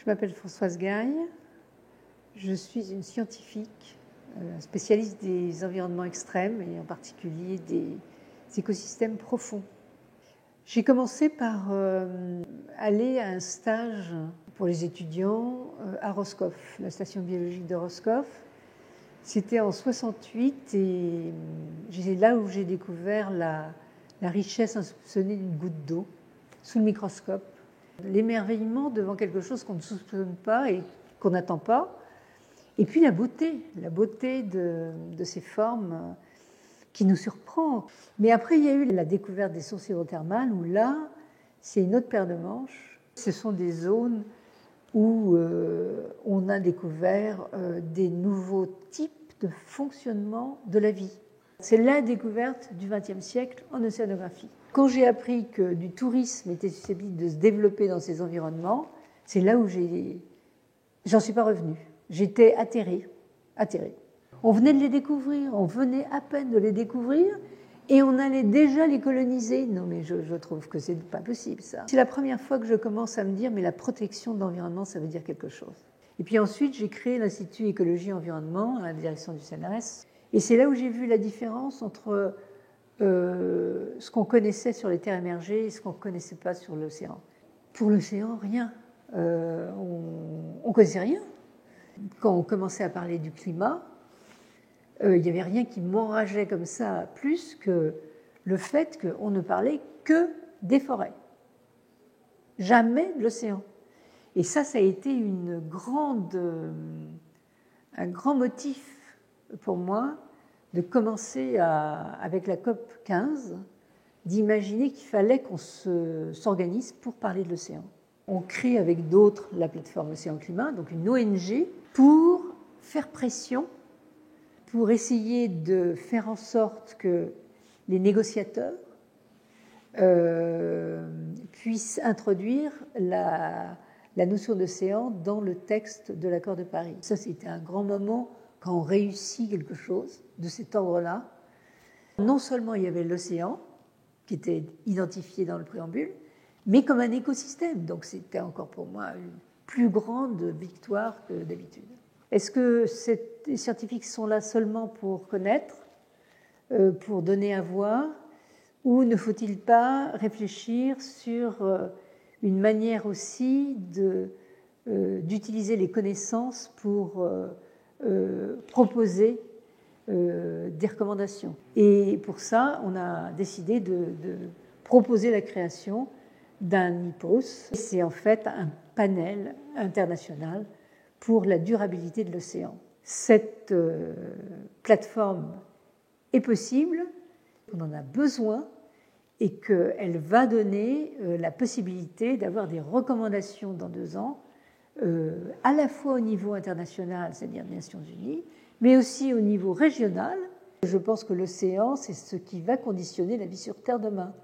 Je m'appelle Françoise Gaille, je suis une scientifique spécialiste des environnements extrêmes et en particulier des écosystèmes profonds. J'ai commencé par aller à un stage pour les étudiants à Roscoff, la station biologique de Roscoff. C'était en 68 et c'est là où j'ai découvert la richesse insoupçonnée d'une goutte d'eau sous le microscope. L'émerveillement devant quelque chose qu'on ne soupçonne pas et qu'on n'attend pas. Et puis la beauté de ces formes qui nous surprend. Mais après, il y a eu la découverte des sources hydrothermales où là, c'est une autre paire de manches. Ce sont des zones où on a découvert des nouveaux types de fonctionnement de la vie. C'est la découverte du XXe siècle en océanographie. Quand j'ai appris que du tourisme était susceptible de se développer dans ces environnements, c'est là où j'en suis pas revenue. J'étais atterrée. On venait de les découvrir, on venait à peine de les découvrir et on allait déjà les coloniser. Non mais je trouve que c'est pas possible ça. C'est la première fois que je commence à me dire mais la protection de l'environnement ça veut dire quelque chose. Et puis ensuite j'ai créé l'Institut Écologie et Environnement à la direction du CNRS et c'est là où j'ai vu la différence entre ce qu'on connaissait sur les terres émergées et ce qu'on ne connaissait pas sur l'océan. Pour l'océan, rien. On ne connaissait rien. Quand on commençait à parler du climat, il n'y avait rien qui m'enrageait comme ça plus que le fait qu'on ne parlait que des forêts. Jamais de l'océan. Et ça a été un grand motif pour moi de commencer avec la COP 15, d'imaginer qu'il fallait qu'on s'organise pour parler de l'océan. On crée avec d'autres la plateforme Océan Climat, donc une ONG, pour faire pression, pour essayer de faire en sorte que les négociateurs puissent introduire la notion d'océan dans le texte de l'accord de Paris. Ça, c'était un grand moment quand on réussit quelque chose de cet ordre-là. Non seulement il y avait l'océan, qui était identifié dans le préambule, mais comme un écosystème. Donc c'était encore pour moi une plus grande victoire que d'habitude. Est-ce que les scientifiques sont là seulement pour connaître, pour donner à voir, ou ne faut-il pas réfléchir sur une manière aussi d'utiliser les connaissances pour proposer des recommandations. Et pour ça, on a décidé de proposer la création d'un IPOS. C'est en fait un panel international pour la durabilité de l'océan. Cette plateforme est possible, on en a besoin et qu'elle va donner la possibilité d'avoir des recommandations dans 2 ans, à la fois au niveau international, c'est-à-dire des Nations Unies, mais aussi au niveau régional. Je pense que l'océan, c'est ce qui va conditionner la vie sur Terre demain.